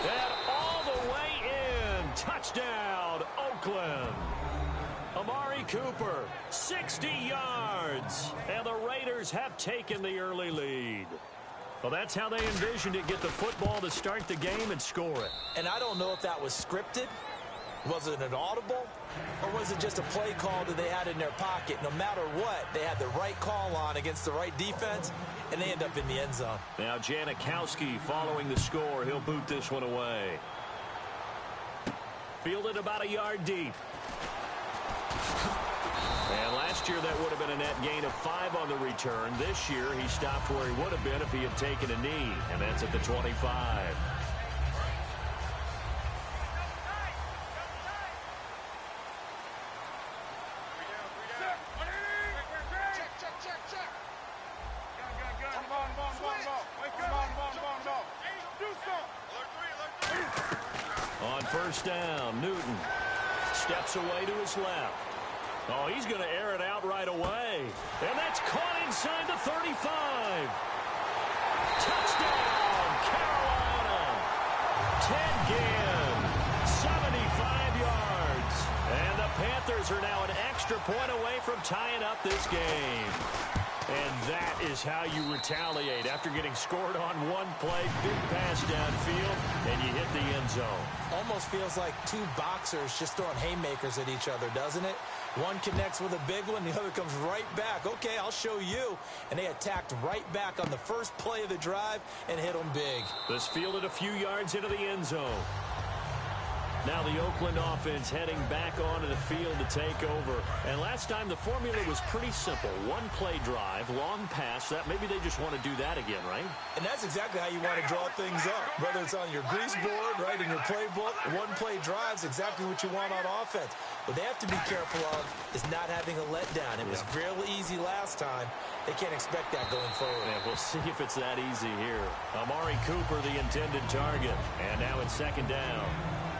And all the way in. Touchdown, Oakland. Amari Cooper, 60 yards. And the Raiders have taken the early lead. Well, that's how they envisioned it, get the football to start the game and score it. And I don't know if that was scripted. Was it an audible? Or was it just a play call that they had in their pocket? No matter what, they had the right call on against the right defense, and they end up in the end zone. Now Janikowski following the score. He'll boot this one away. Fielded about a yard deep. And last year that would have been a net gain of 5 on the return. This year he stopped where he would have been if he had taken a knee, and that's at the 25. On first down, Newton steps away to his left. Oh, he's going to air it out right away. And that's caught inside the 35. Touchdown, Carolina. Ted Ginn, 75 yards. And the Panthers are now an extra point away from tying up this game. And that is how you retaliate after getting scored on one play, big pass downfield, and you hit the end zone. Almost feels like two boxers just throwing haymakers at each other, doesn't it? One connects with a big one, the other comes right back. Okay, I'll show you. And they attacked right back on the first play of the drive and hit them big. This fielded a few yards into the end zone. Now the Oakland offense heading back onto the field to take over. And last time the formula was pretty simple. One play drive, long pass. That maybe they just want to do that again, right? And that's exactly how you want to draw things up. Whether it's on your grease board, right, in your playbook, one play drive's exactly what you want on offense. What they have to be careful of is not having a letdown. It was real easy last time. They can't expect that going forward. Yeah, we'll see if it's that easy here. Amari Cooper, the intended target. And now it's second down.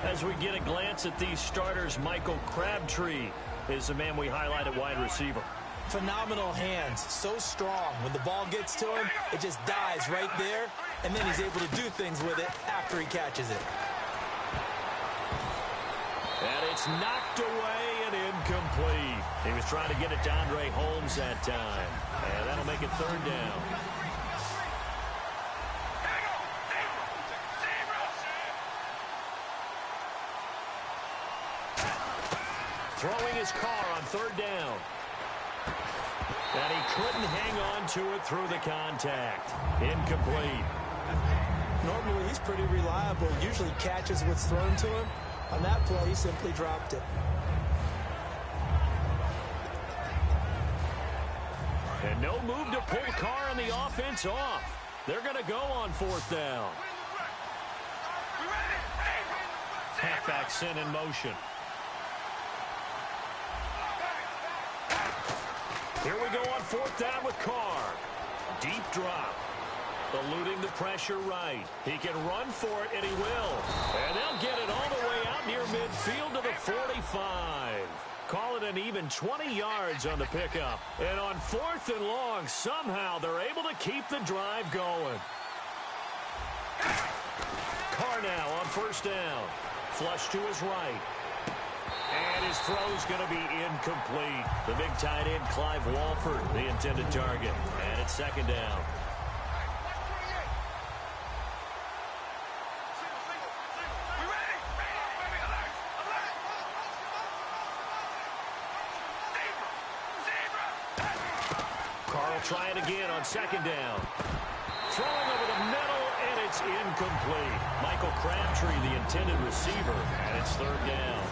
As we get a glance at these starters, Michael Crabtree is the man we highlight at wide receiver. Phenomenal hands, so strong. When the ball gets to him, it just dies right there, and then he's able to do things with it after he catches it. And it's knocked away and incomplete. He was trying to get it to Andre Holmes that time. And that'll make it third down. Throwing his car on third down. And he couldn't hang on to it through the contact. Incomplete. Normally, he's pretty reliable. Usually catches what's thrown to him. On that play, he simply dropped it. And no move to pull Carr and the offense off. They're going to go on fourth down. Halfback sent in motion. Here we go on fourth down with Carr. Deep drop. Eluding the pressure right. He can run for it, and he will. And they'll get it all the way out near midfield to the 45. Call it an even 20 yards on the pickup. And on fourth and long, somehow they're able to keep the drive going. Carr now on first down. Flush to his right. And his throw's going to be incomplete. The big tight end, Clive Walford, the intended target. And it's second down. Carl try it again on second down. Throwing over the middle, and it's incomplete. Michael Crabtree, the intended receiver, and it's third down.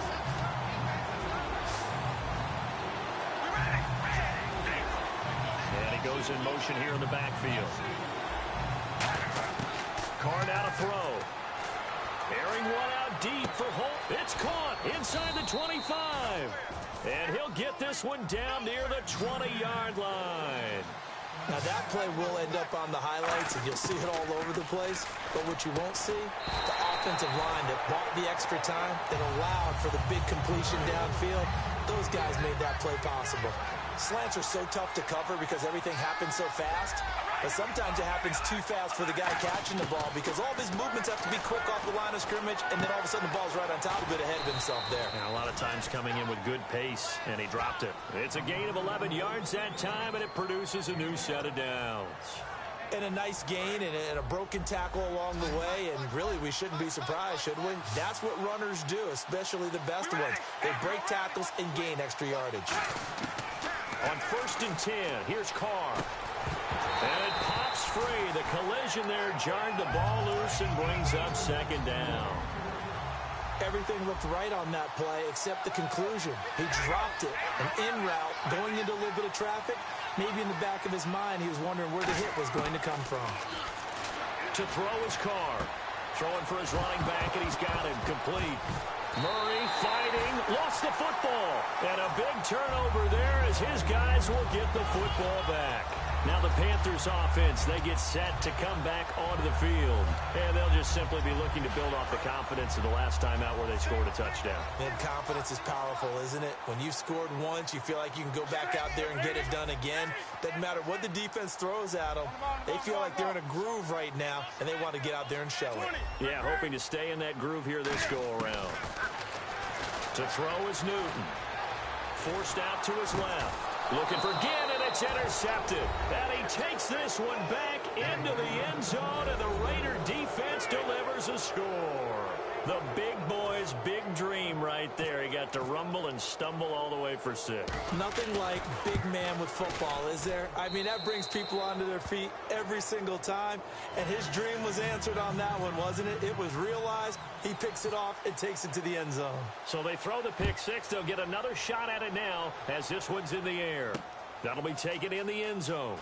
Goes in motion here in the backfield. Carr now to throw. Airing one out deep for Holt. It's caught inside the 25. And he'll get this one down near the 20-yard line. Now that play will end up on the highlights, and you'll see it all over the place. But what you won't see, the offensive line that bought the extra time, that allowed for the big completion downfield, those guys made that play possible. Slants are so tough to cover because everything happens so fast. But sometimes it happens too fast for the guy catching the ball because all of his movements have to be quick off the line of scrimmage, and then all of a sudden the ball's right on top of it ahead of himself there. And a lot of times coming in with good pace, and he dropped it. It's a gain of 11 yards that time, and it produces a new set of downs. And a nice gain and a broken tackle along the way, and really we shouldn't be surprised, should we? That's what runners do, especially the best ones. They break tackles and gain extra yardage. On 1st and 10, here's Carr. And it pops free. The collision there jarred the ball loose and brings up 2nd down. Everything looked right on that play except the conclusion. He dropped it, an in route, going into a little bit of traffic. Maybe in the back of his mind, he was wondering where the hit was going to come from. To throw his Carr. Throwing for his running back, and he's got him complete. Murray fighting, lost the football. And a big turnover there as his guys will get the football back. Now the Panthers offense, they get set to come back onto the field. And they'll just simply be looking to build off the confidence of the last time out where they scored a touchdown. And confidence is powerful, isn't it? When you've scored once, you feel like you can go back out there and get it done again. Doesn't matter what the defense throws at them. They feel like they're in a groove right now, and they want to get out there and show it. Yeah, hoping to stay in that groove here this go-around. To throw is Newton. Forced out to his left. Looking for Ginn, and it's intercepted. And he takes this one back into the end zone, and the Raider defense delivers a score. The big boy's big dream right there. He got to rumble and stumble all the way for 6. Nothing like big man with football, is there? I mean, that brings people onto their feet every single time, and his dream was answered on that one, wasn't it? It was realized. He picks it off and takes it to the end zone. So they throw the pick 6. They'll get another shot at it now as this one's in the air. That'll be taken in the end zone.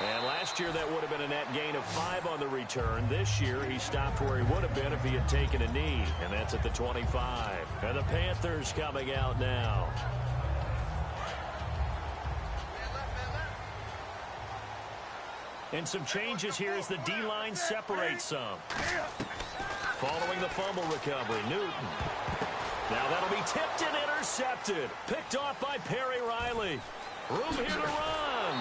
And last year, that would have been a net gain of 5 on the return. This year, he stopped where he would have been if he had taken a knee, and that's at the 25. And the Panthers coming out now. And some changes here as the D-line separates some. Following the fumble recovery, Newton. Now that'll be tipped and intercepted. Picked off by Perry Riley. Room here to run.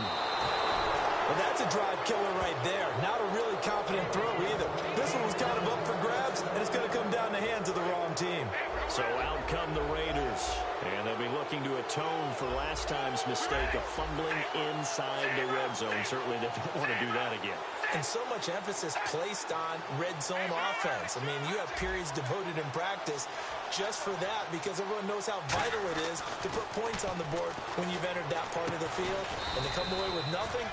Well, that's a drive killer right there. Not a really confident throw either. This one was kind of up for grabs, and it's going to come down the hands of the wrong team. So out come the Raiders. And they'll be looking to atone for last time's mistake of fumbling inside the red zone. Certainly they don't want to do that again. And so much emphasis placed on red zone offense. I mean, you have periods devoted in practice just for that because everyone knows how vital it is to put points on the board when you've entered that part of the field. And to come away with nothing,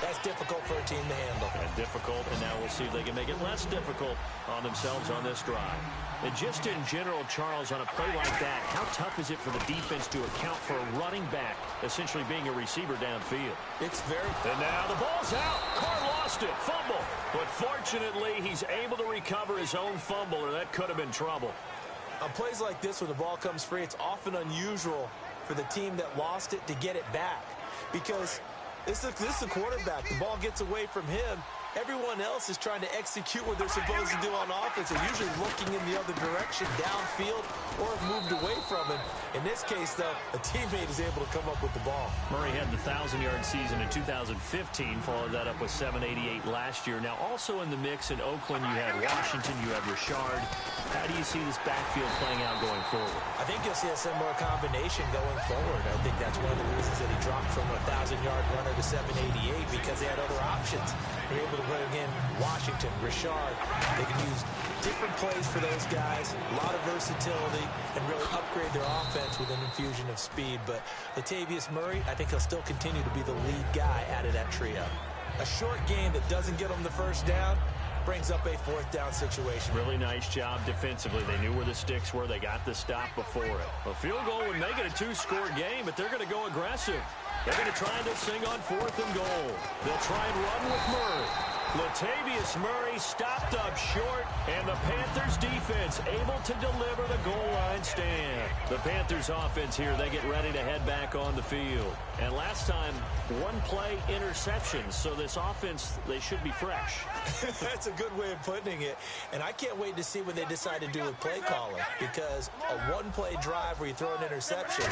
that's difficult for a team to handle. And difficult, and now we'll see if they can make it less difficult on themselves on this drive. And just in general, Charles, on a play like that, how tough is it for the defense to account for a running back essentially being a receiver downfield? It's very... And now the ball's out. Carr lost it. Fumble. But fortunately, he's able to recover his own fumble, or that could have been trouble. On plays like this, when the ball comes free, it's often unusual for the team that lost it to get it back. Because this is a quarterback. The ball gets away from him. Everyone else is trying to execute what they're supposed to do on offense. They're usually looking in the other direction, downfield, or have moved away from him. In this case, though, a teammate is able to come up with the ball. Murray had the 1,000-yard season in 2015, followed that up with 788 last year. Now, also in the mix in Oakland, you had Washington, you had Richard. How do you see this backfield playing out going forward? I think you'll see a similar combination going forward. I think that's one of the reasons that he dropped from a 1,000-yard runner to 788 because they had other options. They're able to put again Washington, Richard. They can use different plays for those guys, a lot of versatility, and really upgrade their offense with an infusion of speed. But Latavius Murray, I think he'll still continue to be the lead guy out of that trio. A short game that doesn't get him the first down brings up a 4th down situation. Really nice job defensively. They knew where the sticks were. They got the stop before it. A field goal would make it a 2-score game, but they're going to go aggressive. They're going to try this thing on 4th and goal. They'll try and run with Murray. Latavius Murray stopped up short, and the Panthers defense able to deliver the goal line stand. The Panthers offense here, they get ready to head back on the field. And last time, 1-play interception, so this offense, they should be fresh. That's a good way of putting it. And I can't wait to see what they decide to do with play calling, because a 1-play drive where you throw an interception,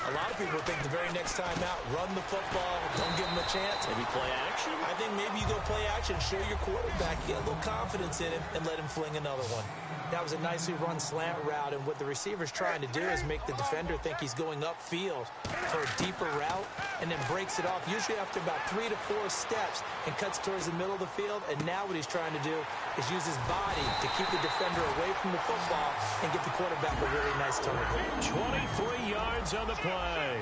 A lot of people think the very next time out, run the football, don't give him a chance. Maybe play action? I think maybe you go play action, show your quarterback, get a little confidence in him, and let him fling another one. That was a nicely run slant route, and what the receiver's trying to do is make the defender think he's going upfield for a deeper route, and then breaks it off, usually after about 3 to 4 steps, and cuts towards the middle of the field. And now what he's trying to do is use his body to keep the defender away from the football and get the quarterback a really nice target. 23 yards on the play.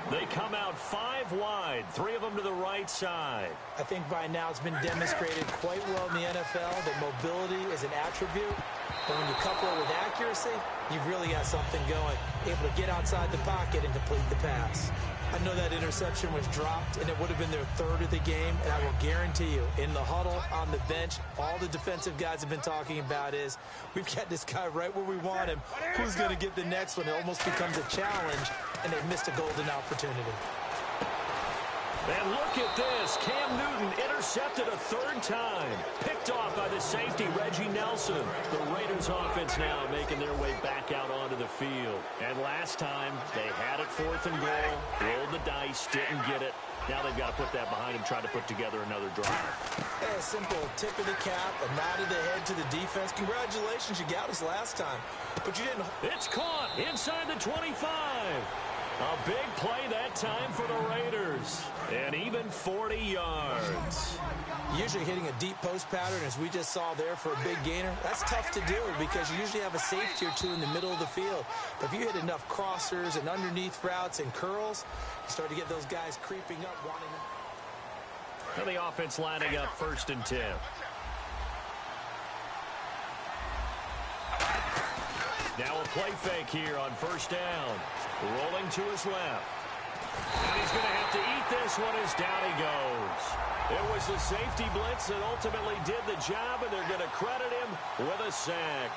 They come out 5 wide, 3 of them to the right side. I think by now it's been demonstrated quite well in the NFL that mobility is an attribute. But when you couple it with accuracy, you've really got something going. Able to get outside the pocket and complete the pass. I know that interception was dropped, and it would have been their 3rd of the game. And I will guarantee you, in the huddle, on the bench, all the defensive guys have been talking about is, we've got this guy right where we want him. Who's going to get the next one? It almost becomes a challenge, and they missed a golden opportunity. And look at this. Cam Newton intercepted a 3rd time. Picked off by the safety, Reggie Nelson. The Raiders offense now making their way back out onto the field. And last time, they had it 4th and goal. Rolled the dice, didn't get it. Now they've got to put that behind them, try to put together another drive. Hey, a simple tip of the cap, a nod of the head to the defense. Congratulations, you got us last time. But you didn't. It's caught inside the 25. A big play that time for the Raiders. And even 40 yards. Usually hitting a deep post pattern, as we just saw there, for a big gainer, that's tough to do because you usually have a safety or 2 in the middle of the field. But if you hit enough crossers and underneath routes and curls, you start to get those guys creeping up, wanting them. And the offense lining up 1st and 10. Now a play fake here on 1st down. Rolling to his left. And he's going to have to eat this one as down he goes. It was the safety blitz that ultimately did the job, and they're going to credit him with a sack.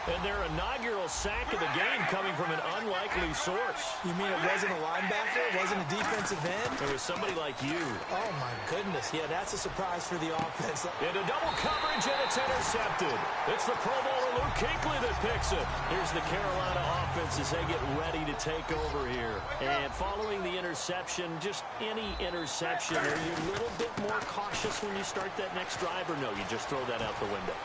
And their inaugural sack of the game coming from an unlikely source. You mean it wasn't a linebacker? It wasn't a defensive end? It was somebody like you. Oh, my goodness. Yeah, that's a surprise for the offense. Into double coverage, and it's intercepted. It's the Pro Bowler Luke Kuechly that picks it. Here's the Carolina offense as they get ready to take over here. And following the interception, just any interception, are you a little bit more cautious when you start that next drive, or no, you just throw that out the window?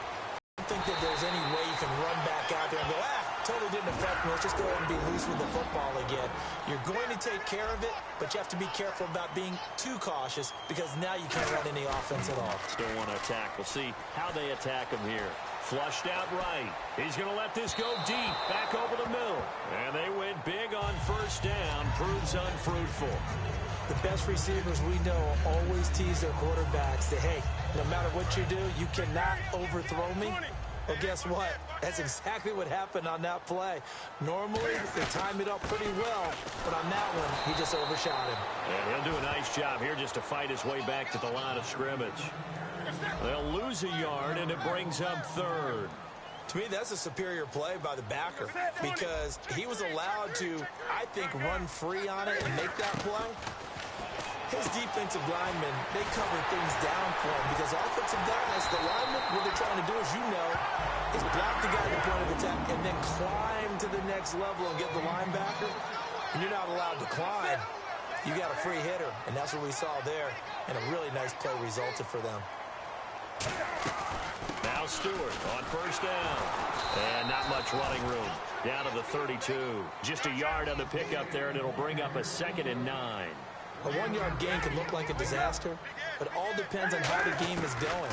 I don't think that there's any way you can run back out there and go, totally didn't affect me. Let's just go ahead and be loose with the football again. You're going to take care of it, but you have to be careful about being too cautious because now you can't run any offense at all. Still want to attack. We'll see how they attack him here. Flushed out right. He's going to let this go deep, back over the middle. And they went big on 1st down. Proves unfruitful. The best receivers we know always tease their quarterbacks that, hey, no matter what you do, you cannot overthrow me. Well, guess what? That's exactly what happened on that play. Normally, they time it up pretty well, but on that one, he just overshot him. And he'll do a nice job here just to fight his way back to the line of scrimmage. They'll lose a yard, and it brings up 3rd. To me, that's a superior play by the backer because he was allowed to, I think, run free on it and make that play. His defensive linemen, they cover things down for him because offensive guys, the linemen, what they're trying to do, as you know, is block the guy at the point of attack and then climb to the next level and get the linebacker. And you're not allowed to climb. You got a free hitter, and that's what we saw there. And a really nice play resulted for them. Now Stewart on 1st down. And not much running room. Down to the 32. Just a yard on the pickup there, and it'll bring up a 2nd and 9. A 1-yard gain can look like a disaster, but it all depends on how the game is going.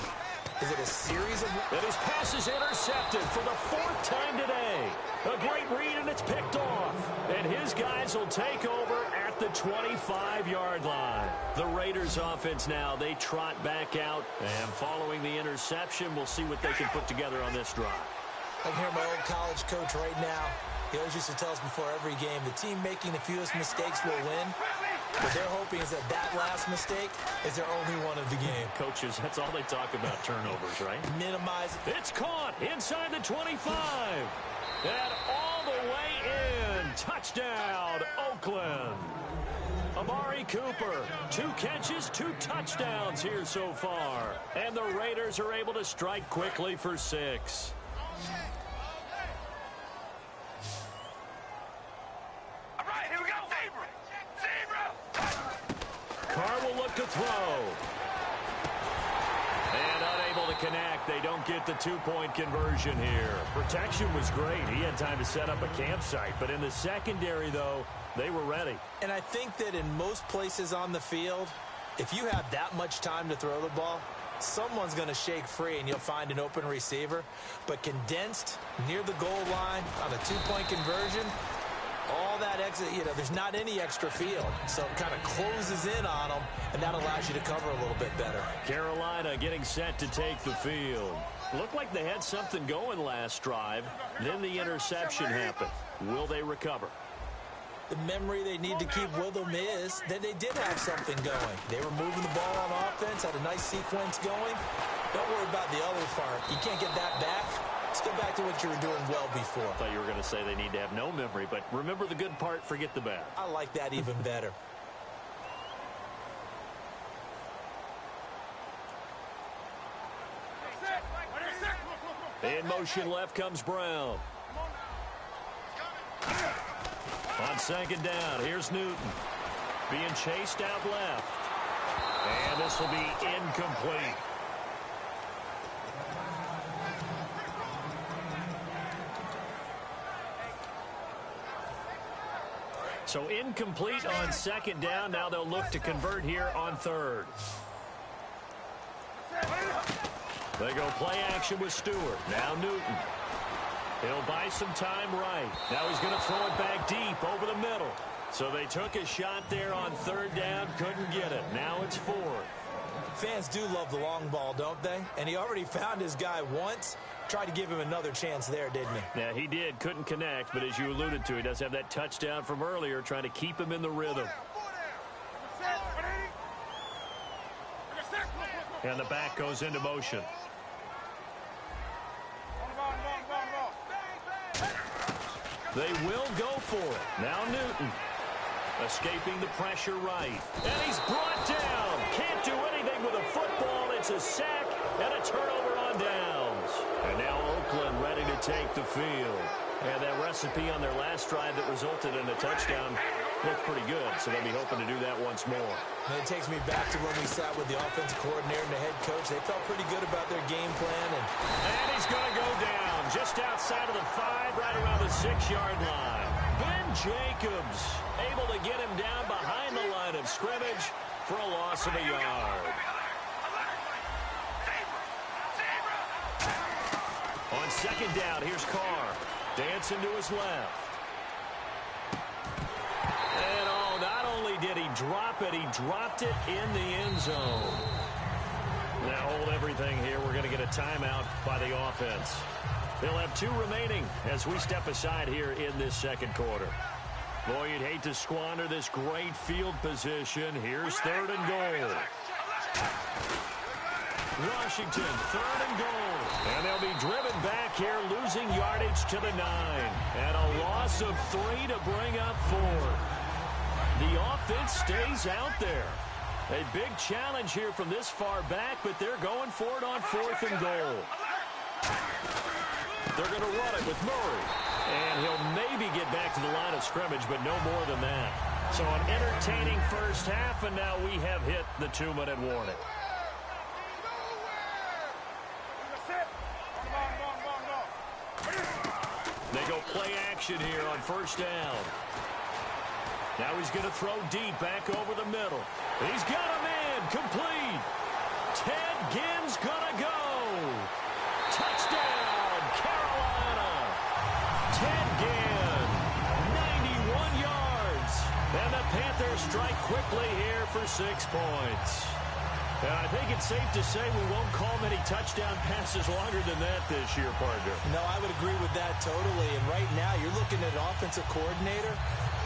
Is it a series of... And his pass is intercepted for the 4th time today. A great read, and it's picked off. And his guys will take over at the 25-yard line. The Raiders offense now, they trot back out. And following the interception, we'll see what they can put together on this drive. I can hear my old college coach right now. He always used to tell us before every game, the team making the fewest mistakes will win. What they're hoping is that last mistake is their only one of the game. Coaches, that's all they talk about, turnovers, right? Minimize it. It's caught inside the 25. And all the way in. Touchdown, Oakland. Amari Cooper, 2 catches, 2 touchdowns here so far. And the Raiders are able to strike quickly for 6. All right, here we go. throw. And unable to connect. They don't get the two-point conversion here. Protection was great. He had time to set up a campsite. But in the secondary, though, they were ready. And I think that in most places on the field, if you have that much time to throw the ball, someone's going to shake free and you'll find an open receiver. But condensed near the goal line on a two-point conversion, all that exit, there's not any extra field. So it kind of closes in on them, and that allows you to cover a little bit better. Carolina getting set to take the field. Looked like they had something going last drive. Then the interception happened. Will they recover? The memory they need to keep with them is that they did have something going. They were moving the ball on offense, had a nice sequence going. Don't worry about the other part. You can't get that back. Let's go back to what you were doing well before. I thought you were going to say they need to have no memory, but remember the good part, forget the bad. I like that even better. In motion left comes Brown. On second down, here's Newton. Being chased out left. And this will be incomplete. So incomplete on second down. Now they'll look to convert here on third. They go play action with Stewart. Now Newton. He'll buy some time right. Now he's going to throw it back deep over the middle. So they took a shot there on third down. Couldn't get it. Now it's fourth. Fans do love the long ball, don't they? And he already found his guy once. Tried to give him another chance there, didn't he? Yeah, he did. Couldn't connect. But as you alluded to, he does have that touchdown from earlier, trying to keep him in the rhythm. And the back goes into motion. They will go for it. Now Newton. Escaping the pressure right. And he's brought down. Can't do anything with a football. It's a sack and a turnover on downs. And now Oakland ready to take the field. And that recipe on their last drive that resulted in a touchdown looked pretty good. So they'll be hoping to do that once more. And it takes me back to when we sat with the offensive coordinator and the head coach. They felt pretty good about their game plan. And he's going to go down just outside of the 5, right around the 6-yard line. Ben Jacobs able to get him down behind the line of scrimmage for a loss of a yard. On second down, here's Carr. Dancing to his left. And not only did he drop it, he dropped it in the end zone. Now hold everything here. We're going to get a timeout by the offense. They'll have 2 remaining as we step aside here in this second quarter. Boy, you'd hate to squander this great field position. Here's third and goal. Washington, third and goal. And they'll be driven back here, losing yardage to the 9. And a loss of 3 to bring up 4. The offense stays out there. A big challenge here from this far back, but they're going for it on 4th and goal. They're going to run it with Murray. And he'll maybe get back to the line of scrimmage, but no more than that. So an entertaining first half, and now we have hit the 2-minute warning. They go play action here on first down. Now he's going to throw deep back over the middle. He's got a man complete. Ted Ginn's going to go. Touchdown, Carolina. Ted Ginn, 91 yards. And the Panthers strike quickly here for 6 points. And I think it's safe to say we won't call many touchdown passes longer than that this year, partner. No, I would agree with that totally. And right now, you're looking at an offensive coordinator.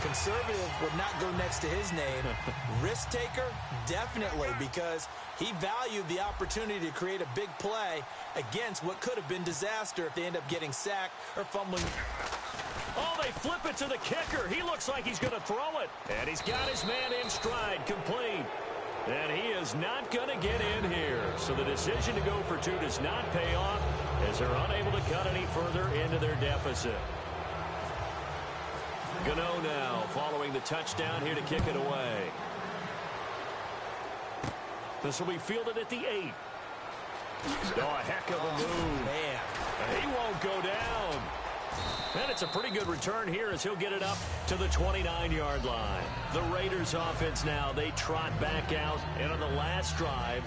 Conservative would not go next to his name. Risk taker, definitely, because he valued the opportunity to create a big play against what could have been disaster if they end up getting sacked or fumbling. Oh, they flip it to the kicker. He looks like he's going to throw it. And he's got his man in stride, complete. And he is not going to get in here. So the decision to go for 2 does not pay off as they're unable to cut any further into their deficit. Gano now following the touchdown here to kick it away. This will be fielded at the 8. Oh, a heck of a move. Man. He won't go down. And it's a pretty good return here as he'll get it up to the 29-yard line. The Raiders offense now, they trot back out. And on the last drive,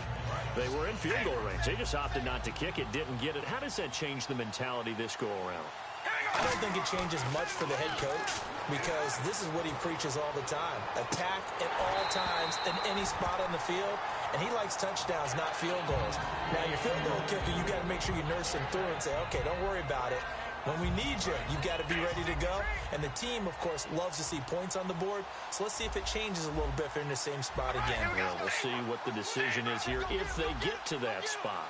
they were in field goal range. They just opted not to kick it, didn't get it. How does that change the mentality this go-around? I don't think it changes much for the head coach because this is what he preaches all the time. Attack at all times in any spot on the field, and he likes touchdowns, not field goals. Now, your field goal kicker, you got to make sure you nurse him through and say, okay, don't worry about it. When we need you, you've got to be ready to go. And the team, of course, loves to see points on the board. So let's see if it changes a little bit if they're in the same spot again. Well, we'll see what the decision is here if they get to that spot.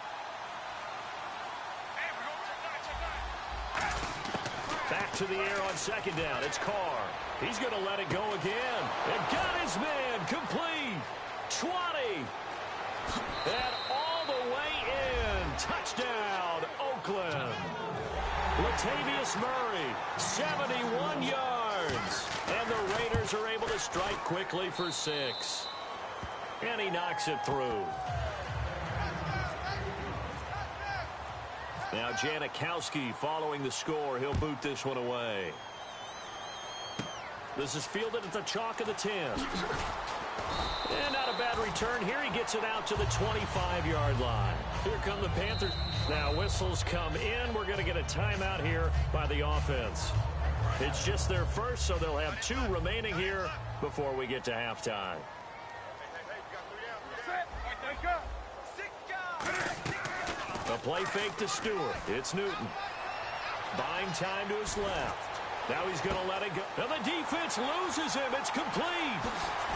Back to the air on second down. It's Carr. He's going to let it go again. And got his man complete. 20. And all the way in. Touchdown, Oakland. Latavius Murray, 71 yards. And the Raiders are able to strike quickly for 6. And he knocks it through. Now Janikowski following the score. He'll boot this one away. This is fielded at the chalk of the 10. And not a bad return here. He gets it out to the 25-yard line. Here come the Panthers. Now whistles come in. We're going to get a timeout here by the offense. It's just their first, so they'll have 2 remaining here before we get to halftime. A play fake to Stewart. It's Newton. Buying time to his left. Now he's going to let it go. Now the defense loses him. It's complete.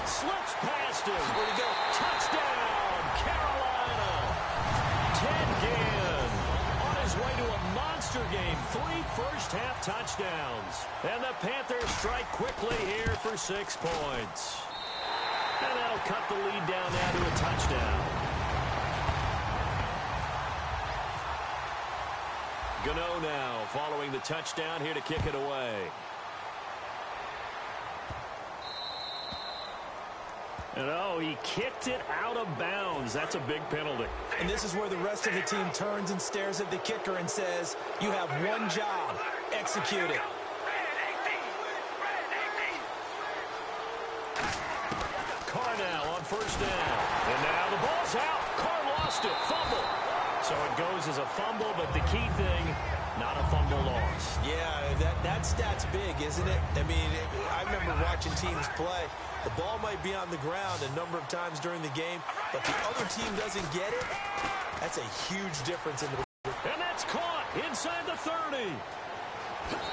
Slips past him. Where'd he go? Touchdown, Carolina. Ted Ginn on his way to a monster game. 3 first-half touchdowns. And the Panthers strike quickly here for 6 points. And that'll cut the lead down now to a touchdown. Gano now following the touchdown here to kick it away. And oh, he kicked it out of bounds. That's a big penalty. And this is where the rest of the team turns and stares at the kicker and says, you have one job. Execute it. Carr now on first down. And now the ball's out. Carr lost it. Fumble. So it goes as a fumble, but the key thing, not a fumble loss. Yeah, that stat's big, isn't it? I mean, I remember watching teams play. The ball might be on the ground a number of times during the game, but the other team doesn't get it. That's a huge difference in the... And that's caught inside the 30.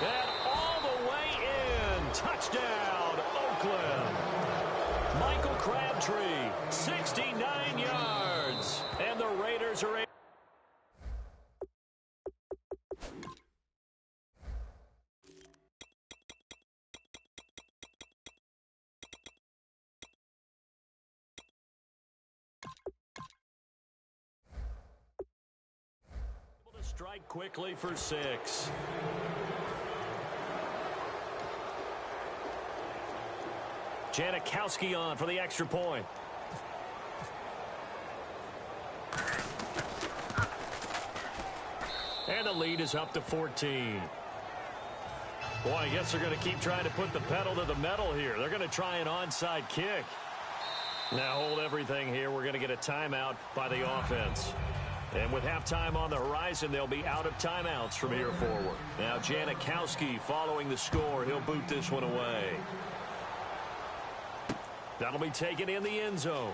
And all the way in. Touchdown, Oakland. Michael Crabtree, 69 yards. And the Raiders are able... strike quickly for 6. Janikowski on for the extra point. And the lead is up to 14. Boy, I guess they're going to keep trying to put the pedal to the metal here. They're going to try an onside kick. Now hold everything here. We're going to get a timeout by the offense. And with halftime on the horizon, they'll be out of timeouts from here forward. Now Janikowski following the score. He'll boot this one away. That'll be taken in the end zone.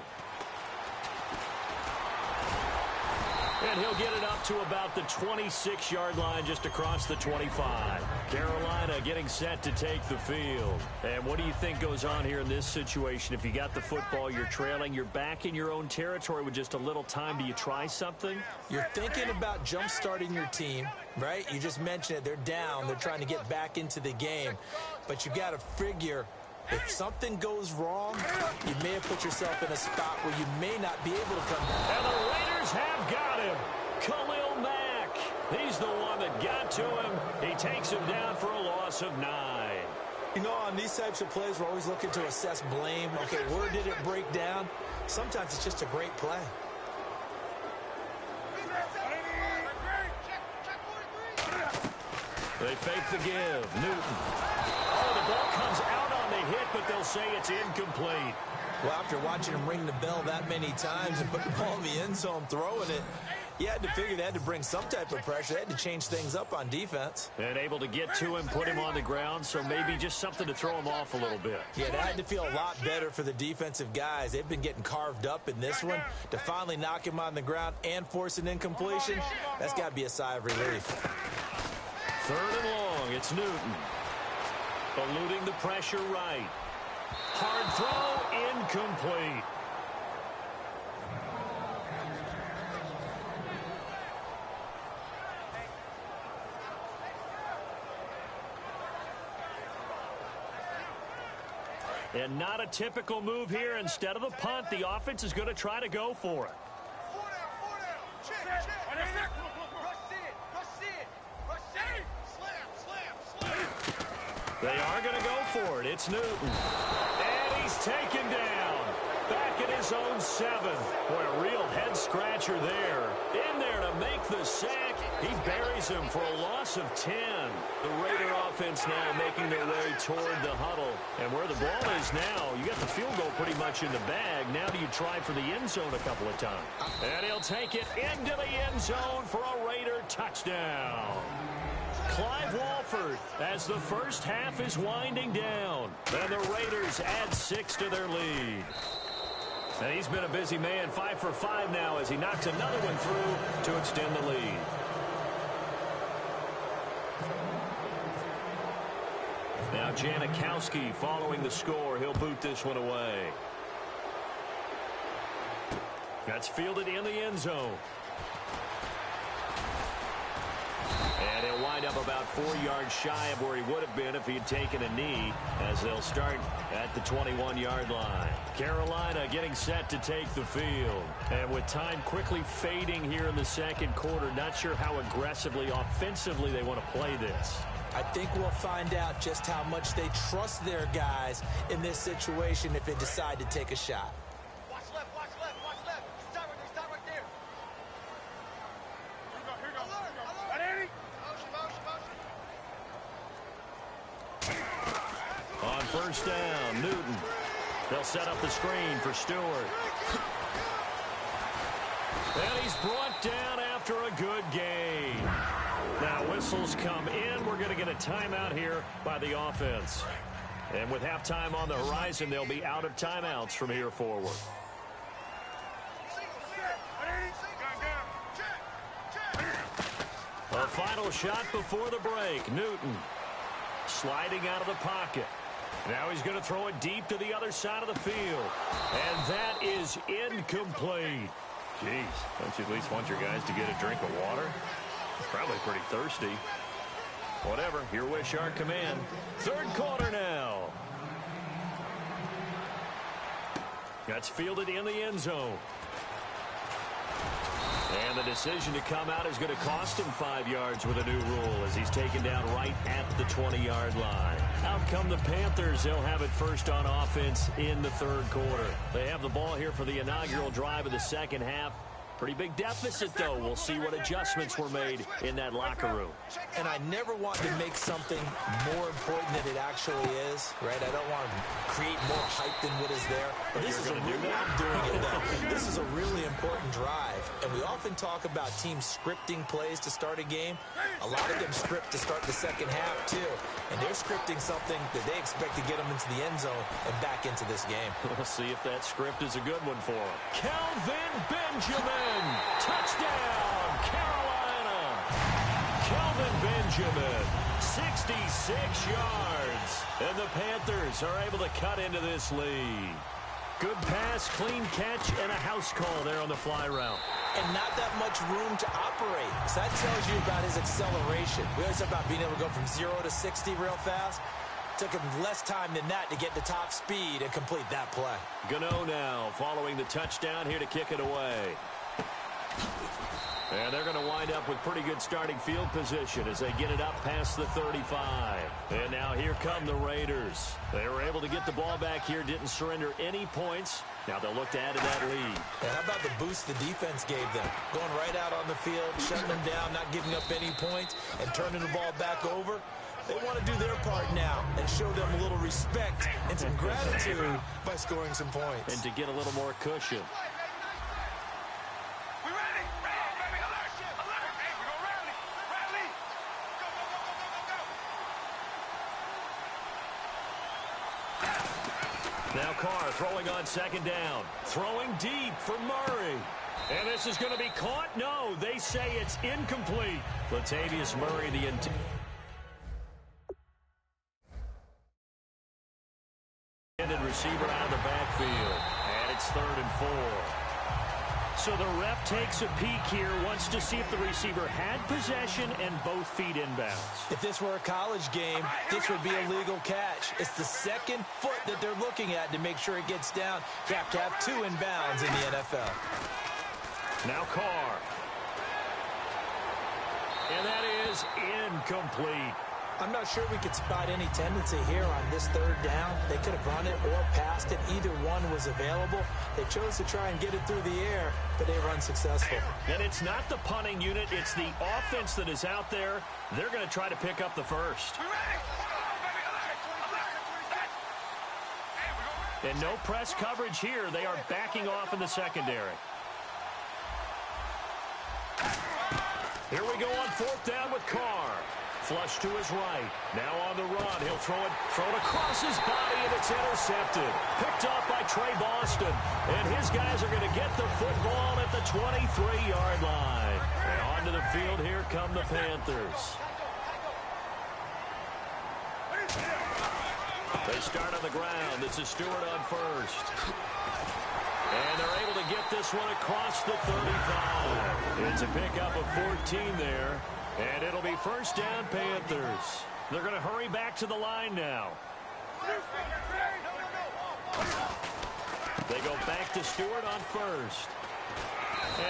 And he'll get it up to about the 26-yard line just across the 25. Carolina getting set to take the field. And what do you think goes on here in this situation? If you got the football, you're trailing, you're back in your own territory with just a little time. Do you try something? You're thinking about jump-starting your team, right? You just mentioned it. They're down. They're trying to get back into the game. But you got to figure if something goes wrong, you may have put yourself in a spot where you may not be able to come back. And the Raiders have got him. Khalil Mack. He's the one that got to him. He takes him down for a loss of 9. You know, on these types of plays, we're always looking to assess blame. Okay, where did it break down? Sometimes it's just a great play. They fake the give. Newton. Oh, the ball comes out on the hit, but they'll say it's incomplete. Well, after watching him ring the bell that many times and put the ball in the end zone throwing it, you had to figure they had to bring some type of pressure. They had to change things up on defense. And able to get to him, put him on the ground, so maybe just something to throw him off a little bit. Yeah, that had to feel a lot better for the defensive guys. They've been getting carved up in this one. To finally knock him on the ground and force an incompletion, that's got to be a sigh of relief. 3rd and long, it's Newton. Eluding the pressure right. Hard throw, incomplete. And not a typical move here. Instead of the punt, the offense is going to try to go for it. They are going to go for it. It's Newton. And he's taken down. Back at his own 7. Boy, a real head-scratcher there. In there to make the sack. He buries him for a loss of 10. The Raider offense now making their way toward the huddle. And where the ball is now, you got the field goal pretty much in the bag. Now do you try for the end zone a couple of times? And he'll take it into the end zone for a Raider touchdown. Clive Walford as the first half is winding down. And the Raiders add 6 to their lead. And he's been a busy man, 5 for 5 now as he knocks another one through to extend the lead. Now Janikowski following the score. He'll boot this one away. That's fielded in the end zone. And he'll wind up about 4 yards shy of where he would have been if he had taken a knee, as they'll start at the 21-yard line. Carolina getting set to take the field. And with time quickly fading here in the second quarter, not sure how aggressively, offensively they want to play this. I think we'll find out just how much they trust their guys in this situation if they decide to take a shot. Watch left, watch left, watch left. Stop right there. Here we go. Alert. Motion. On first down, Newton. They'll set up the screen for Stewart. And he's brought down after a good gain. Now whistles come in. We're going to get a timeout here by the offense. And with halftime on the horizon, they'll be out of timeouts from here forward. A final shot before the break. Newton sliding out of the pocket. Now he's going to throw it deep to the other side of the field. And that is incomplete. Jeez, don't you at least want your guys to get a drink of water? Probably pretty thirsty. Whatever, your wish, our command. Third quarter now. That's fielded in the end zone. And the decision to come out is going to cost him 5 yards with a new rule as he's taken down right at the 20-yard line. Out come the Panthers. They'll have it first on offense in the third quarter. They have the ball here for the inaugural drive of the second half. Pretty big deficit, though. We'll see what adjustments were made in that locker room. And I never want to make something more important than it actually is, right? I don't want to create more hype than what is there. But this is a really, I'm doing it though. This is a really important drive. And we often talk about teams scripting plays to start a game. A lot of them script to start the second half, too. And they're scripting something that they expect to get them into the end zone and back into this game. We'll see if that script is a good one for them. Kelvin Benjamin. Touchdown, Carolina. Kelvin Benjamin, 66 yards. And the Panthers are able to cut into this lead. Good pass, clean catch, and a house call there on the fly route. And not that much room to operate. So that tells you about his acceleration. We always talk about being able to go from 0 to 60 real fast. Took him less time than that to get to top speed and complete that play. Gano now following the touchdown here to kick it away. And they're going to wind up with pretty good starting field position as they get it up past the 35. And now here come the Raiders. They were able to get the ball back here, didn't surrender any points. Now they'll look to add to that lead. And how about the boost the defense gave them? Going right out on the field, shutting them down, not giving up any points, and turning the ball back over. They want to do their part now and show them a little respect and some gratitude by scoring some points. And to get a little more cushion. Now Carr throwing on second down. Throwing deep for Murray. And this is going to be caught? No, they say it's incomplete. Latavius Murray, the intended receiver out of the backfield. And it's 3rd and 4. So the ref takes a peek here, wants to see if the receiver had possession and both feet inbounds. If this were a college game, this would be a legal catch. It's the second foot that they're looking at to make sure it gets down. You have to have 2 inbounds in the NFL. Now Carr. And that is incomplete. I'm not sure we could spot any tendency here on this 3rd down. They could have run it or passed it. Either one was available. They chose to try and get it through the air, but they were unsuccessful. And it's not the punting unit. It's the offense that is out there. They're going to try to pick up the first. And no press coverage here. They are backing off in the secondary. Here we go on 4th down with Carr. Flush to his right. Now on the run. He'll throw it across his body, and it's intercepted. Picked off by Trey Boston. And his guys are going to get the football at the 23-yard line. And onto the field, here come the Panthers. They start on the ground. This is Stewart on first. And they're able to get this one across the 35. It's a pickup of 14 there. And it'll be 1st down, Panthers. They're going to hurry back to the line now. They go back to Stewart on first.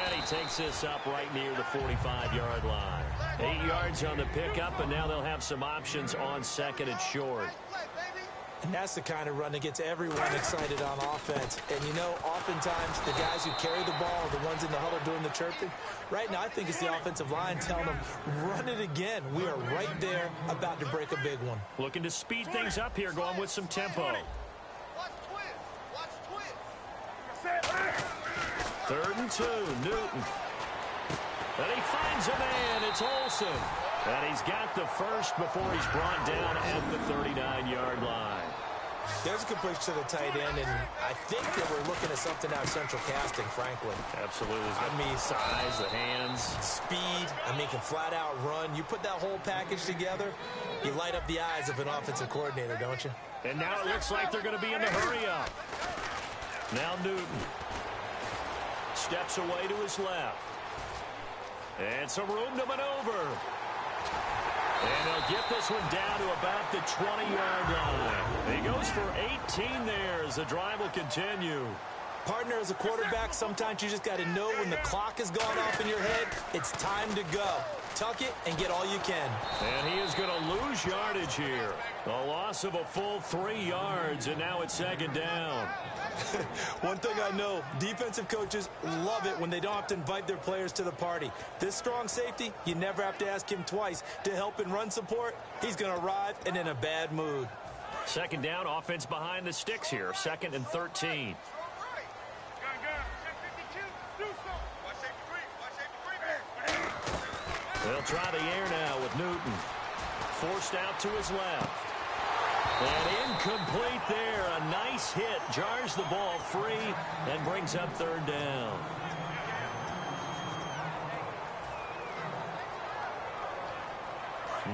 And he takes this up right near the 45-yard line. 8 yards on the pickup, and now they'll have some options on 2nd and short. And that's the kind of run that gets everyone excited on offense. And, you know, oftentimes the guys who carry the ball are the ones in the huddle doing the chirping. Right now, I think it's the offensive line telling them, run it again. We are right there about to break a big one. Looking to speed things up here, going with some tempo. 3rd and 2, Newton. And he finds a man. It's Olsen. And he's got the first before he's brought down at the 39-yard line. There's a completion to the tight end, and I think that we're looking at something out of central casting, frankly. Absolutely. I mean, size, the hands. Speed. I mean, can flat out run. You put that whole package together, you light up the eyes of an offensive coordinator, don't you? And now it looks like they're going to be in the hurry-up. Now Newton steps away to his left. And some room to maneuver. And they'll get this one down to about the 20-yard line. He goes for 18 there as the drive will continue. Partner, as a quarterback, sometimes you just got to know when the clock has gone off in your head, it's time to go. Tuck it and get all you can. And he is going to lose yardage here. A loss of a full 3 yards, and now it's 2nd down. One thing I know, defensive coaches love it when they don't have to invite their players to the party. This strong safety, you never have to ask him twice to help in run support. He's going to arrive and in a bad mood. 2nd down, offense behind the sticks here. 2nd and 13. They'll try the air now with Newton. Forced out to his left. And incomplete there. A nice hit. Jars the ball free and brings up 3rd down.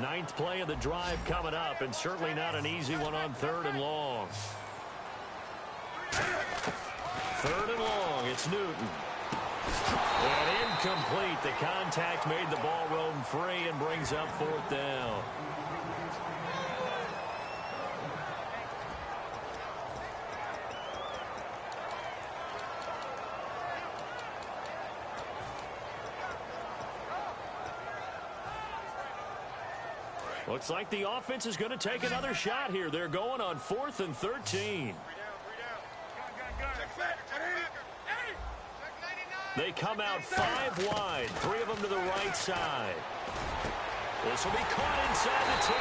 Ninth play of the drive coming up, and certainly not an easy one on 3rd and long. 3rd and long. It's Newton. And incomplete. The contact made the ball roam free and brings up 4th down. Looks like the offense is going to take another shot here. They're going on 4th and 13. They come out 5 wide, 3 of them to the right side. This will be caught inside the 10.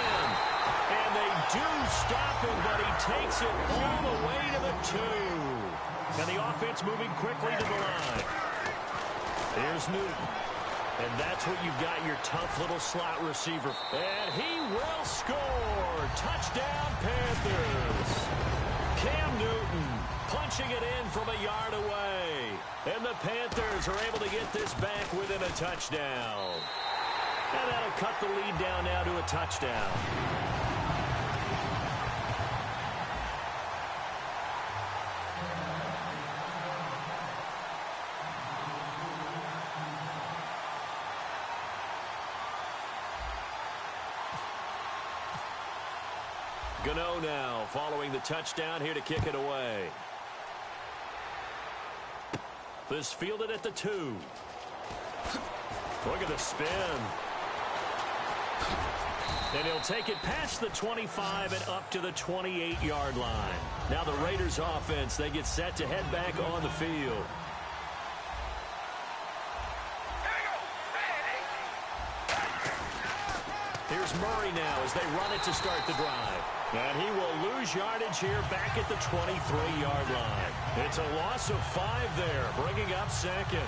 And they do stop him, but he takes it all the way to the 2. And the offense moving quickly to the line. Here's Newton. And that's what you've got, your tough little slot receiver. And he will score. Touchdown, Panthers. Cam Newton punching it in from a yard away. And the Panthers are able to get this back within a touchdown. And that'll cut the lead down now to a touchdown. Gano now following the touchdown here to kick it away. This fielded at the 2. Look at the spin. And he'll take it past the 25 and up to the 28-yard line. Now the Raiders offense, they get set to head back on the field. Here's Murray now as they run it to start the drive. And he will lose yardage here back at the 23-yard line. It's a loss of 5 there, bringing up 2nd.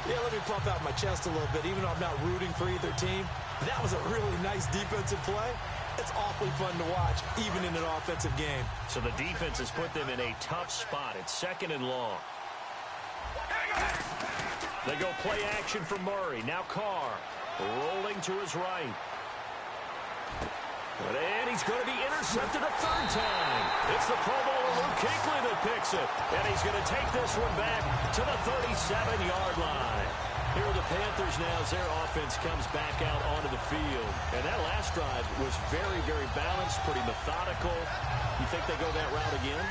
Yeah, let me pump out my chest a little bit, even though I'm not rooting for either team. That was a really nice defensive play. It's awfully fun to watch, even in an offensive game. So the defense has put them in a tough spot. It's 2nd and long. They go play action for Murray. Now Carr rolling to his right. And he's going to be intercepted a 3rd time. It's the Pro Bowler Luke Kuechly that picks it. And he's going to take this one back to the 37-yard line. Here are the Panthers now as their offense comes back out onto the field. And that last drive was very, very balanced, pretty methodical. You think they go that route again?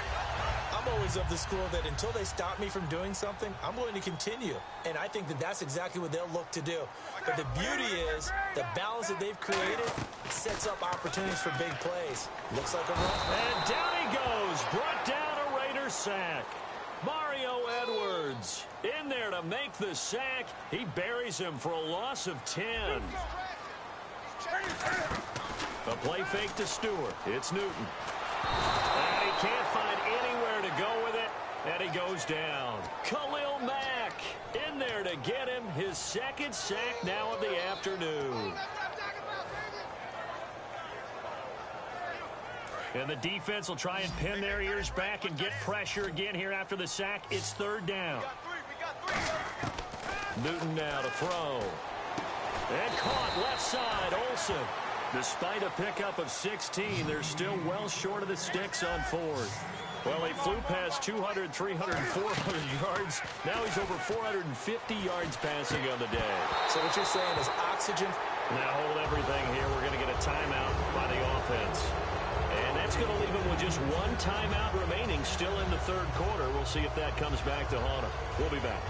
I'm always of the school that until they stop me from doing something, I'm going to continue. And I think that that's exactly what they'll look to do. But the beauty is the balance that they've created sets up opportunities for big plays. Looks like a run. And down he goes. Brought down a Raider sack. Mario Edwards in there to make the sack. He buries him for a loss of 10. A play fake to Stewart. It's Newton. And he can't find anywhere to go with it. And he goes down. Khalil Mack in there to get him his 2nd sack now of the afternoon. And the defense will try and pin their ears back and get pressure again here after the sack. It's 3rd down. Newton now to throw. And caught left side, Olsen. Despite a pickup of 16, they're still well short of the sticks on 4th. Well, he flew past 200, 300, 400 yards. Now he's over 450 yards passing on the day. So what you're saying is oxygen. Now hold everything here. We're going to get a timeout by the offense. And that's going to leave him with just 1 timeout remaining still in the 3rd quarter. We'll see if that comes back to haunt him. We'll be back.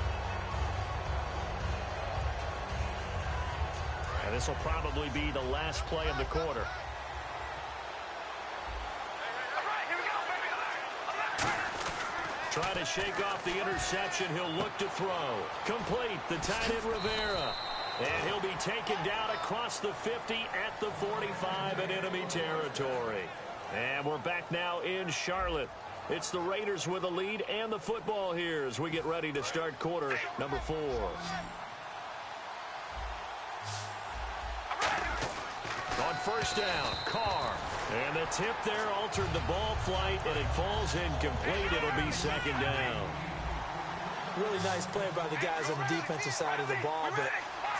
And this will probably be the last play of the quarter. Trying to shake off the interception. He'll look to throw. Complete. The tight end Rivera. And he'll be taken down across the 50 at the 45 in enemy territory. And we're back now in Charlotte. It's the Raiders with a lead and the football here as we get ready to start quarter number 4. On 1st down, Carr. And the tip there altered the ball flight, and it falls incomplete. It'll be 2nd down. Really nice play by the guys on the defensive side of the ball, but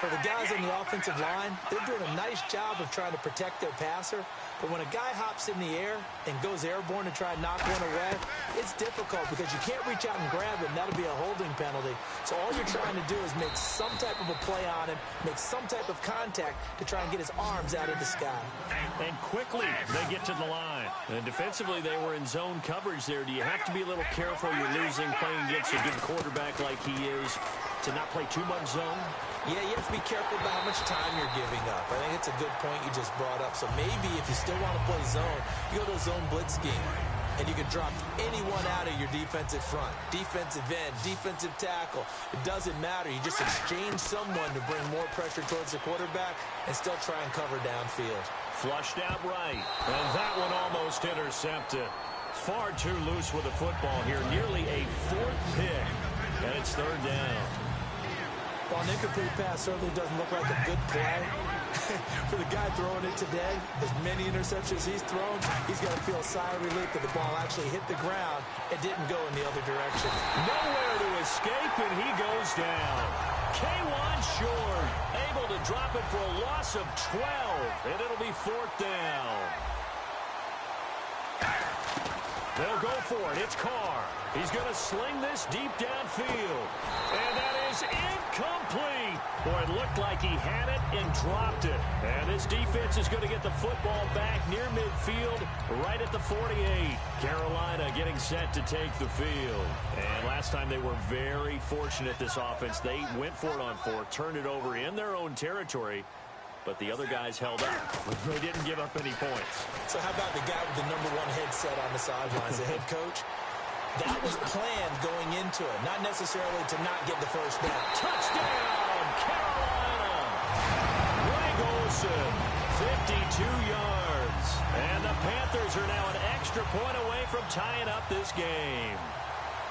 for the guys on the offensive line, they're doing a nice job of trying to protect their passer. But when a guy hops in the air and goes airborne to try and knock one away, it's difficult because you can't reach out and grab him. That'll be a holding penalty. So all you're trying to do is make some type of a play on him, make some type of contact to try and get his arms out of the sky. And quickly they get to the line. And defensively they were in zone coverage there. Do you have to be a little careful? You're losing playing against a good quarterback like he is. to not play too much zone? Yeah, you have to be careful about how much time you're giving up. I think it's a good point you just brought up. So maybe if you still want to play zone, you go to a zone blitz scheme. And you can drop anyone out of your defensive front. Defensive end, defensive tackle. It doesn't matter. You just exchange someone to bring more pressure towards the quarterback and still try and cover downfield. Flushed out right. And that one almost intercepted. Far too loose with the football here. Nearly a fourth pick. And it's third down. While an incomplete pass certainly doesn't look like a good play, for the guy throwing it today, as many interceptions he's thrown, he's got to feel a sigh of relief that the ball actually hit the ground and didn't go in the other direction. Nowhere to escape, and he goes down. K1 short, able to drop it for a loss of 12, and it'll be fourth down. They'll go for it. It's Carr. He's going to sling this deep downfield. And that is incomplete. Boy, it looked like he had it and dropped it. And this defense is going to get the football back near midfield, right at the 48. Carolina getting set to take the field. And last time they were very fortunate, this offense. They went for it on fourth, turned it over in their own territory. But the other guys held up. They didn't give up any points. So how about the guy with the #1 headset on the sidelines, the head coach? That was planned going into it, not necessarily to not get the first down. Touchdown, Carolina! Greg Olsen, 52 yards. And the Panthers are now an extra point away from tying up this game.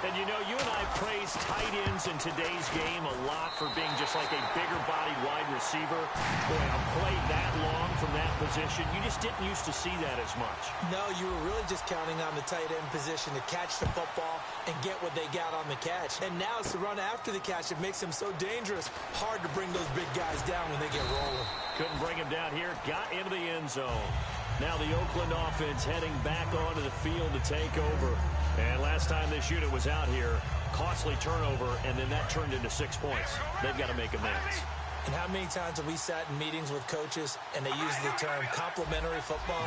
And, you know, you and I praise tight ends in today's game a lot for being just like a bigger-bodied wide receiver. Boy, a play that long from that position, you just didn't used to see that as much. No, you were really just counting on the tight end position to catch the football and get what they got on the catch. And now it's the run after the catch that makes him so dangerous. Hard to bring those big guys down when they get rolling. Couldn't bring him down here. Got into the end zone. Now the Oakland offense heading back onto the field to take over. And last time this unit was out here, costly turnover, and then that turned into 6 points. They've got to make amends. And how many times have we sat in meetings with coaches and they use the term complementary football?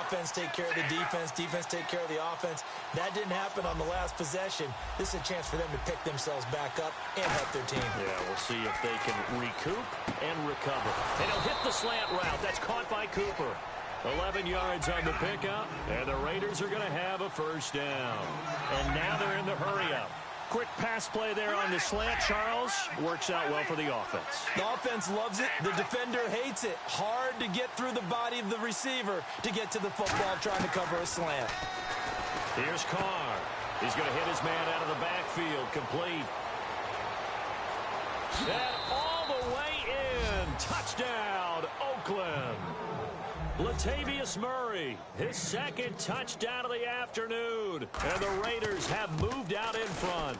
Offense take care of the defense, defense take care of the offense. That didn't happen on the last possession. This is a chance for them to pick themselves back up and help their team. Yeah, we'll see if they can recoup and recover. And he'll hit the slant route. That's caught by Cooper. 11 yards on the pickup, and the Raiders are going to have a first down. And now they're in the hurry-up. Quick pass play there on the slant, Charles. Works out well for the offense. The offense loves it. The defender hates it. Hard to get through the body of the receiver to get to the football trying to cover a slant. Here's Carr. He's going to hit his man out of the backfield. Complete. And all the way in. Touchdown, Oakland. Latavius Murray, his second touchdown of the afternoon. And the Raiders have moved out in front.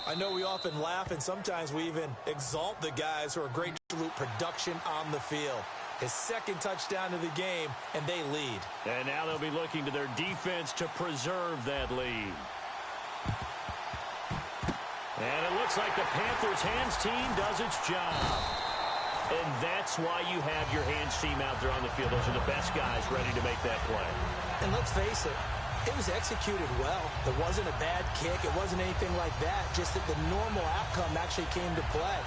I know we often laugh, and sometimes we even exalt the guys who are great absolute production on the field. His second touchdown of the game, and they lead. And now they'll be looking to their defense to preserve that lead. And it looks like the Panthers' hands team does its job. And that's why you have your hands team out there on the field. Those are the best guys ready to make that play. And let's face it, it was executed well. It wasn't a bad kick. It wasn't anything like that. Just that the normal outcome actually came to play.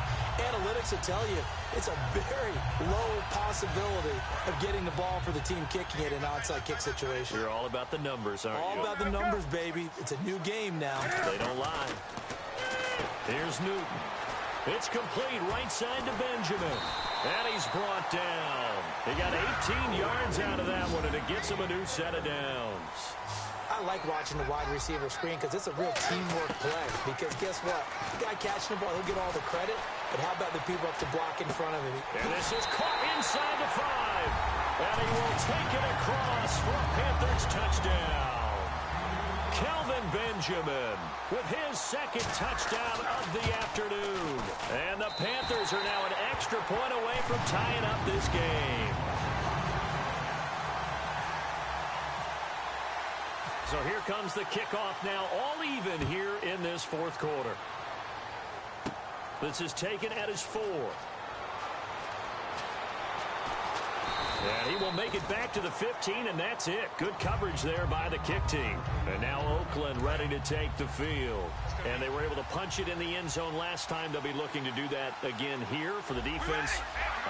Analytics will tell you it's a very low possibility of getting the ball for the team kicking it in an onside kick situation. You're all about the numbers, aren't you? All about the numbers, baby. It's a new game now. They don't lie. Here's Newton. It's complete right side to Benjamin. And he's brought down. He got 18 yards out of that one, and it gets him a new set of downs. I like watching the wide receiver screen because it's a real teamwork play. Because guess what? The guy catching the ball, he'll get all the credit. But how about the people up to block in front of him? And this is caught inside the 5. And he will take it across for a Panthers touchdown. Kelvin Benjamin with his second touchdown of the afternoon. And the Panthers are now an extra point away from tying up this game. So here comes the kickoff now, all even here in this fourth quarter. This is taken at his 4. And he will make it back to the 15, and that's it. Good coverage there by the kick team. And now Oakland ready to take the field. And they were able to punch it in the end zone last time. They'll be looking to do that again here for the defense.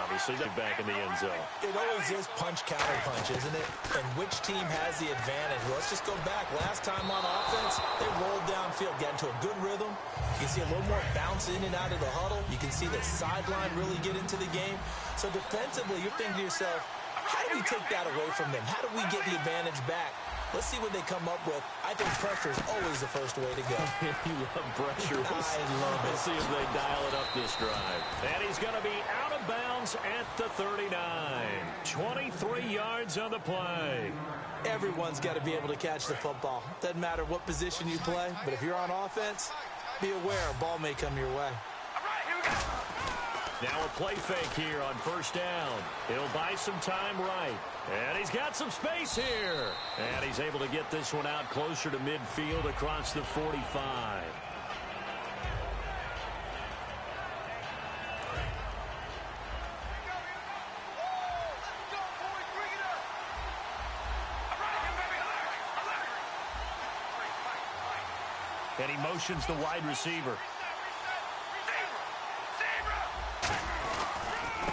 Obviously, they're back in the end zone. It always is punch-counter punch, isn't it? And which team has the advantage? Well, let's just go back. Last time on offense, they rolled downfield, got into a good rhythm. You can see a little more bounce in and out of the huddle. You can see the sideline really get into the game. So defensively, you're thinking to yourself, how do we take that away from them? How do we get the advantage back? Let's see what they come up with. I think pressure is always the first way to go. You love pressure. I love it. We'll see if they dial it up this drive. And he's going to be out of bounds at the 39. 23 yards on the play. Everyone's got to be able to catch the football. Doesn't matter what position you play, but if you're on offense, be aware a ball may come your way. Now a play fake here on first down. He'll buy some time right. And he's got some space here. And he's able to get this one out closer to midfield across the 45. And he motions the wide receiver.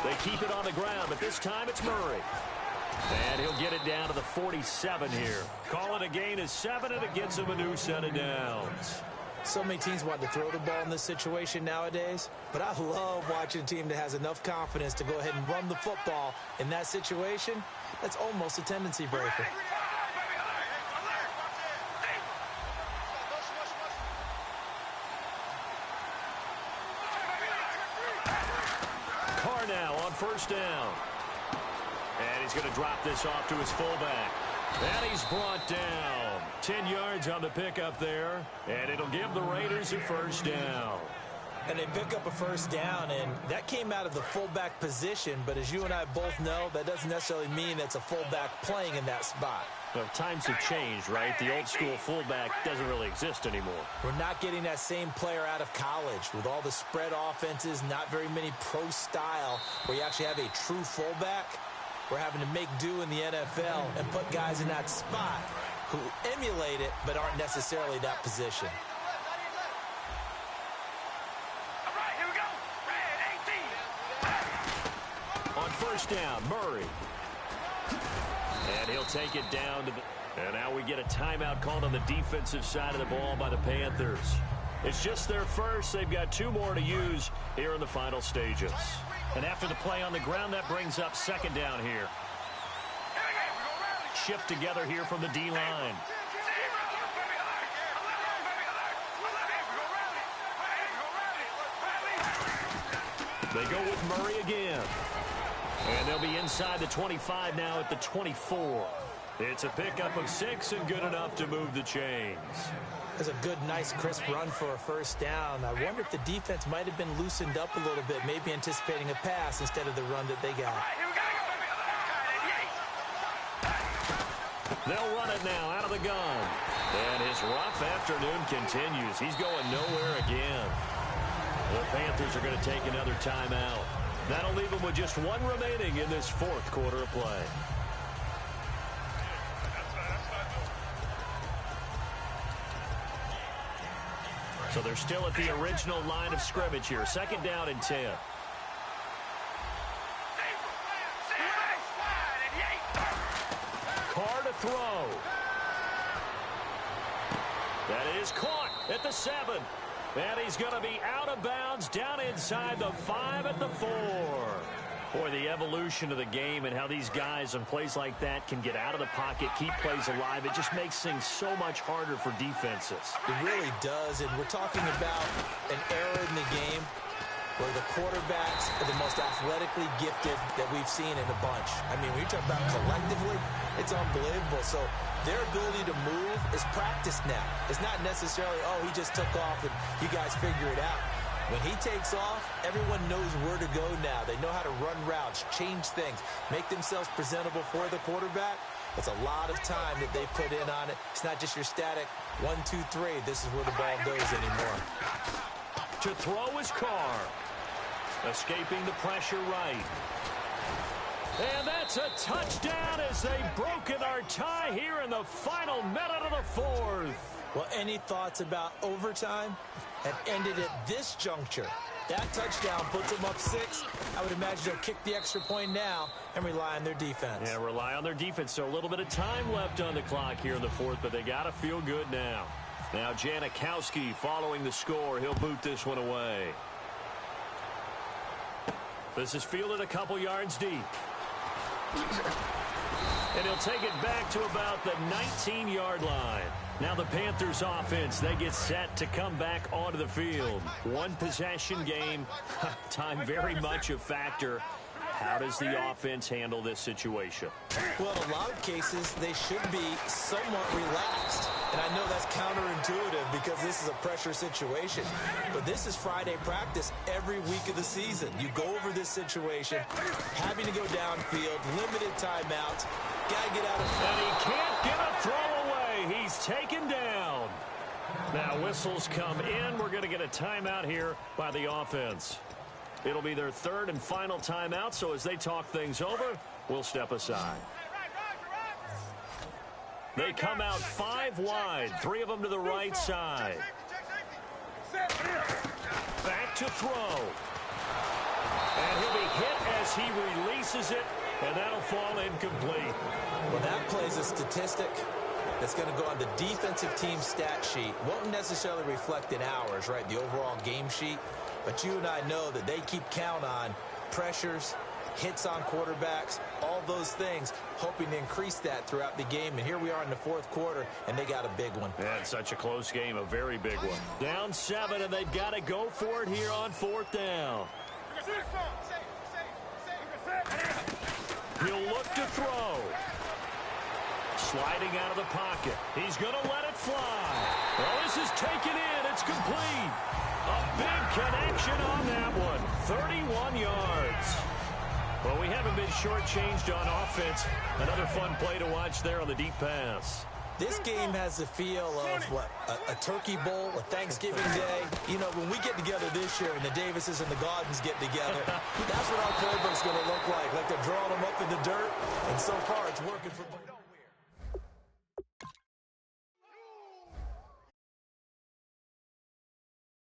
They keep it on the ground, but this time it's Murray. And he'll get it down to the 47 here. Call it a gain of 7, and it gets him a new set of downs. So many teams want to throw the ball in this situation nowadays, but I love watching a team that has enough confidence to go ahead and run the football in that situation. That's almost a tendency breaker. Now on first down. And he's going to drop this off to his fullback. And he's brought down. 10 yards on the pickup there. And it'll give the Raiders a first down. And they pick up a first down, and that came out of the fullback position. But as you and I both know, that doesn't necessarily mean it's a fullback playing in that spot. Well, times have changed, right? The old school fullback doesn't really exist anymore. We're not getting that same player out of college with all the spread offenses, not very many pro style where you actually have a true fullback. We're having to make do in the NFL and put guys in that spot who emulate it but aren't necessarily that position. On first down, Murray. And he'll take it down to the... And now we get a timeout called on the defensive side of the ball by the Panthers. It's just their first. They've got 2 more to use here in the final stages. And after the play on the ground, that brings up second down here. Shift together here from the D-line. They go with Murray again. And they'll be inside the 25 now at the 24. It's a pickup of 6 and good enough to move the chains. That's a good, nice, crisp run for a first down. I wonder if the defense might have been loosened up a little bit, maybe anticipating a pass instead of the run that they got. They'll run it now out of the gun. And his rough afternoon continues. He's going nowhere again. The Panthers are going to take another timeout. That'll leave them with just 1 remaining in this 4th quarter of play. So they're still at the original line of scrimmage here. Second down and 10. Carr to throw. That is caught at the 7. And he's going to be out of bounds down inside the 5 at the 4. Boy, the evolution of the game and how these guys on plays like that can get out of the pocket, keep plays alive, it just makes things so much harder for defenses. It really does, and we're talking about an era in the game where the quarterbacks are the most athletically gifted that we've seen in a bunch. I mean, when you talk about collectively, it's unbelievable. So their ability to move is practiced now. It's not necessarily, oh, he just took off and you guys figure it out. When he takes off, everyone knows where to go now. They know how to run routes, change things, make themselves presentable for the quarterback. It's a lot of time that they put in on it. It's not just your static 1, 2, 3. This is where the ball goes anymore. To throw is Carr. Escaping the pressure right. And that's It's a touchdown as they've broken our tie here in the final minute of the fourth. Well, any thoughts about overtime? Have ended at this juncture. That touchdown puts them up 6. I would imagine they'll kick the extra point now and rely on their defense. Yeah, rely on their defense. So a little bit of time left on the clock here in the fourth, but they got to feel good now. Now Janikowski following the score. He'll boot this one away. This is fielded a couple yards deep. And he'll take it back to about the 19-yard line. Now the Panthers offense, they get set to come back onto the field. One possession game, time very much a factor. How does the offense handle this situation? Well, in a lot of cases, they should be somewhat relaxed. And I know that's counterintuitive because this is a pressure situation. But this is Friday practice every week of the season. You go over this situation, having to go downfield, limited timeouts, got to get out of front. And he can't get a throw away. He's taken down. Now whistles come in. We're going to get a timeout here by the offense. It'll be their third and final timeout, so as they talk things over, we'll step aside. They come out 5 wide, 3 of them to the right side. Back to throw. And he'll be hit as he releases it, and that'll fall incomplete. Well, that plays a statistic that's going to go on the defensive team stat sheet. Won't necessarily reflect in ours, right, the overall game sheet. But you and I know that they keep count on pressures, hits on quarterbacks, all those things, hoping to increase that throughout the game. And here we are in the fourth quarter, and they got a big one. Yeah, it's such a close game, a very big one. Down 7, and they've got to go for it here on 4th down. He'll look to throw. Sliding out of the pocket. He's going to let it fly. Well, this is taken in. It's complete. A big connection on that one. 31 yards. Well, we haven't been shortchanged on offense. Another fun play to watch there on the deep pass. This game has the feel of, what, a turkey bowl, a Thanksgiving day. You know, when we get together this year and the Davises and the Gaudens get together, that's what our playbook's going to look like. Like they're drawing them up in the dirt, and so far it's working for them.